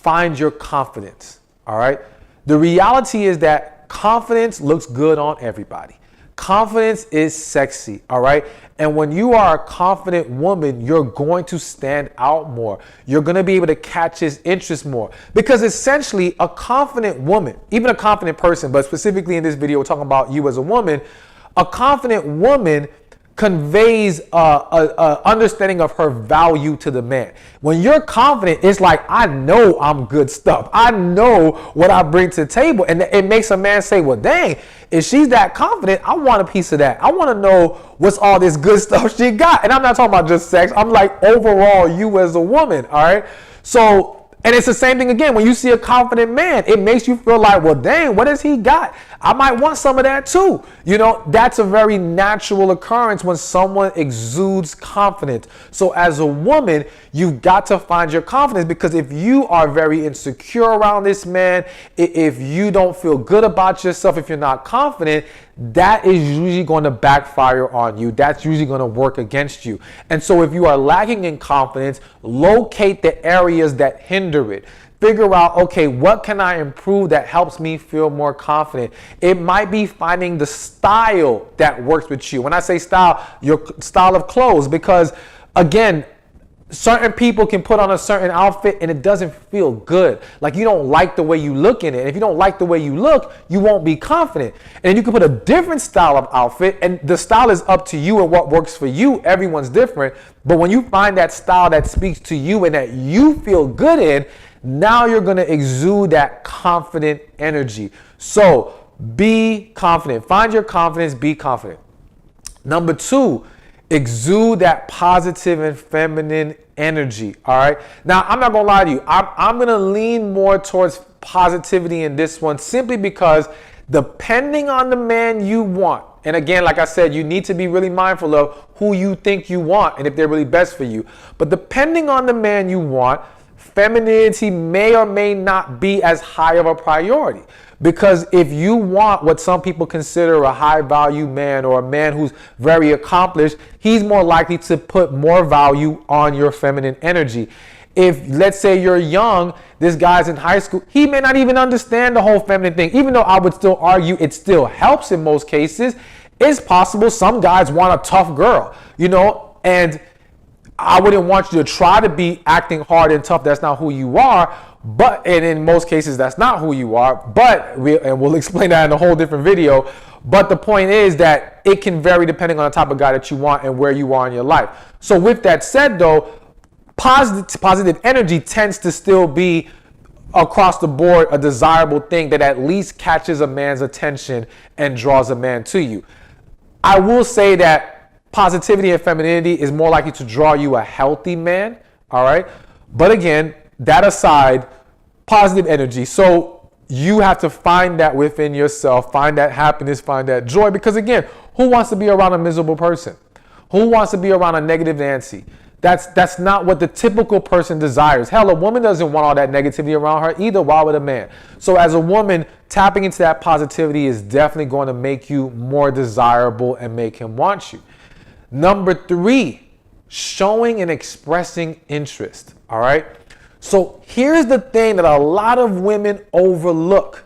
find your confidence, all right? The reality is that confidence looks good on everybody. Confidence is sexy, all right? And when you are a confident woman, you're going to stand out more. You're going to be able to catch his interest more. Because essentially, a confident woman, even a confident person, but specifically in this video, we're talking about you as a woman, a confident woman conveys a understanding of her value to the man. When you're confident, it's like, I know I'm good stuff. I know what I bring to the table. And it makes a man say, well, dang, if she's that confident, I want a piece of that. I want to know what's all this good stuff she got. And I'm not talking about just sex. I'm like overall you as a woman. All right. So, and it's the same thing again. When you see a confident man, it makes you feel like, well, dang, what has he got? I might want some of that too. You know, that's a very natural occurrence when someone exudes confidence. So as a woman, you've got to find your confidence, because if you are very insecure around this man, if you don't feel good about yourself, if you're not confident, that is usually going to backfire on you. That's usually going to work against you. And so if you are lacking in confidence, locate the areas that hinder it. Figure out, okay, what can I improve that helps me feel more confident? It might be finding the style that works with you. When I say style, your style of clothes, because again, certain people can put on a certain outfit and it doesn't feel good. Like you don't like the way you look in it. And if you don't like the way you look, you won't be confident. And you can put a different style of outfit, and the style is up to you and what works for you. Everyone's different. But when you find that style that speaks to you and that you feel good in, now you're going to exude that confident energy. So be confident. Find your confidence. Be confident. Number 2, exude that positive and feminine energy. All right. Now, I'm not going to lie to you. I'm going to lean more towards positivity in this one, simply because depending on the man you want, and again, like I said, you need to be really mindful of who you think you want and if they're really best for you. But depending on the man you want, femininity may or may not be as high of a priority. Because if you want what some people consider a high value man, or a man who's very accomplished, he's more likely to put more value on your feminine energy. If, let's say you're young, this guy's in high school, he may not even understand the whole feminine thing, even though I would still argue it still helps in most cases. It's possible some guys want a tough girl, you know, and I wouldn't want you to try to be acting hard and tough. That's not who you are. But, and in most cases, that's not who you are. But, we'll explain that in a whole different video. But the point is that it can vary depending on the type of guy that you want and where you are in your life. So with that said, though, positive energy tends to still be across the board a desirable thing that at least catches a man's attention and draws a man to you. I will say that positivity and femininity is more likely to draw you a healthy man, all right? But again, that aside, positive energy. So you have to find that within yourself, find that happiness, find that joy. Because again, who wants to be around a miserable person? Who wants to be around a negative Nancy? That's not what the typical person desires. Hell, a woman doesn't want all that negativity around her either. Why would a man? So as a woman, tapping into that positivity is definitely going to make you more desirable and make him want you. Number 3, showing and expressing interest. All right. So here's the thing that a lot of women overlook.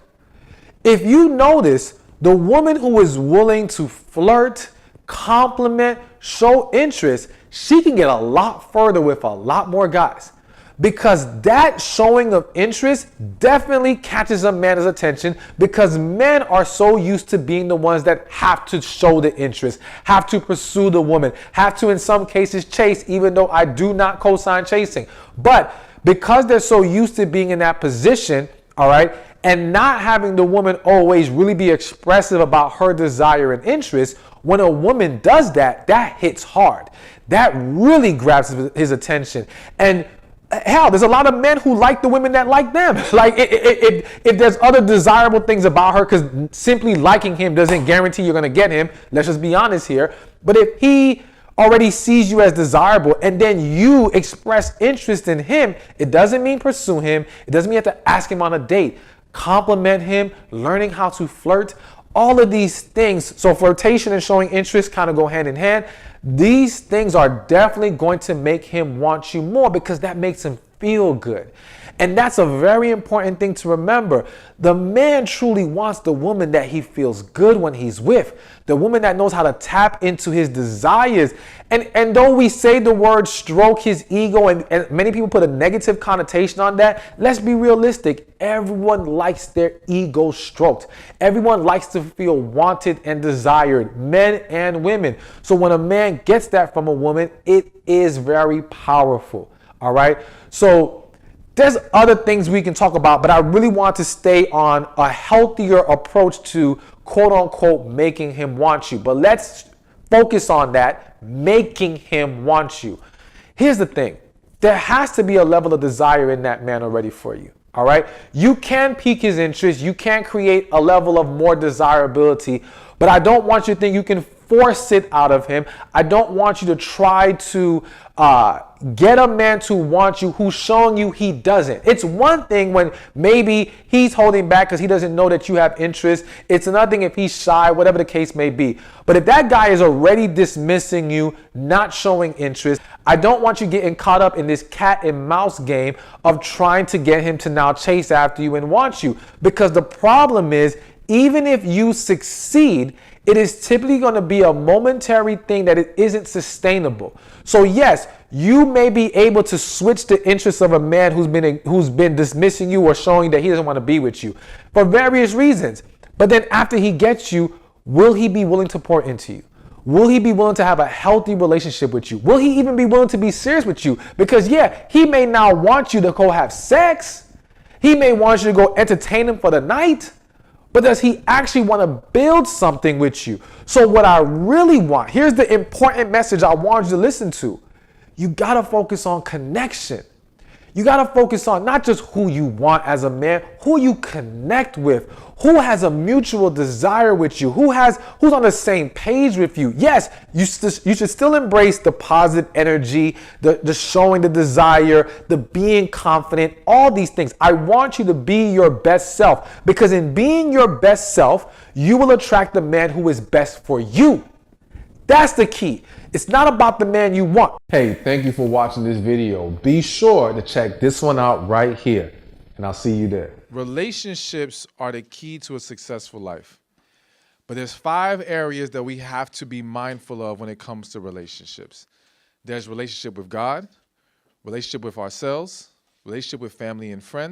If you notice, the woman who is willing to flirt, compliment, show interest, she can get a lot further with a lot more guys. Because that showing of interest definitely catches a man's attention, because men are so used to being the ones that have to show the interest, have to pursue the woman, have to in some cases chase, even though I do not co-sign chasing. But because they're so used to being in that position, all right, and not having the woman always really be expressive about her desire and interest, when a woman does that, that hits hard. That really grabs his attention. And hell, there's a lot of men who like the women that like them. Like if there's other desirable things about her, because simply liking him doesn't guarantee you're going to get him. Let's just be honest here. But if he already sees you as desirable and then you express interest in him, it doesn't mean pursue him. It doesn't mean you have to ask him on a date. Compliment him, learning how to flirt, all of these things. So flirtation and showing interest kind of go hand in hand. These things are definitely going to make him want you more, because that makes him feel good. And that's a very important thing to remember. The man truly wants the woman that he feels good when he's with, the woman that knows how to tap into his desires. And though we say the word stroke his ego, and many people put a negative connotation on that, let's be realistic. Everyone likes their ego stroked. Everyone likes to feel wanted and desired, men and women. So when a man gets that from a woman, it is very powerful. All right. So there's other things we can talk about, but I really want to stay on a healthier approach to quote unquote making him want you. But let's focus on that, making him want you. Here's the thing. There has to be a level of desire in that man already for you. All right. You can pique his interest. You can create a level of more desirability, but I don't want you to think you can force it out of him. I don't want you to try to get a man to want you who's showing you he doesn't. It's one thing when maybe he's holding back because he doesn't know that you have interest. It's another thing if he's shy, whatever the case may be. But if that guy is already dismissing you, not showing interest, I don't want you getting caught up in this cat and mouse game of trying to get him to now chase after you and want you. Because the problem is, even if you succeed, it is typically going to be a momentary thing that it isn't sustainable. So yes, you may be able to switch the interests of a man who's been dismissing you or showing that he doesn't want to be with you for various reasons. But then after he gets you, will he be willing to pour into you? Will he be willing to have a healthy relationship with you? Will he even be willing to be serious with you? Because yeah, he may now want you to go have sex. He may want you to go entertain him for the night. But does he actually want to build something with you? So what I really want, here's the important message I want you to listen to. You got to focus on connection. You got to focus on not just who you want as a man, who you connect with, who has a mutual desire with you, who's on the same page with you. Yes, you should still embrace the positive energy, the showing the desire, the being confident, all these things. I want you to be your best self, because in being your best self, you will attract the man who is best for you. That's the key. It's not about the man you want. Hey, thank you for watching this video. Be sure to check this one out right here, and I'll see you there. Relationships are the key to a successful life. But there's 5 areas that we have to be mindful of when it comes to relationships. There's relationship with God, relationship with ourselves, relationship with family and friends,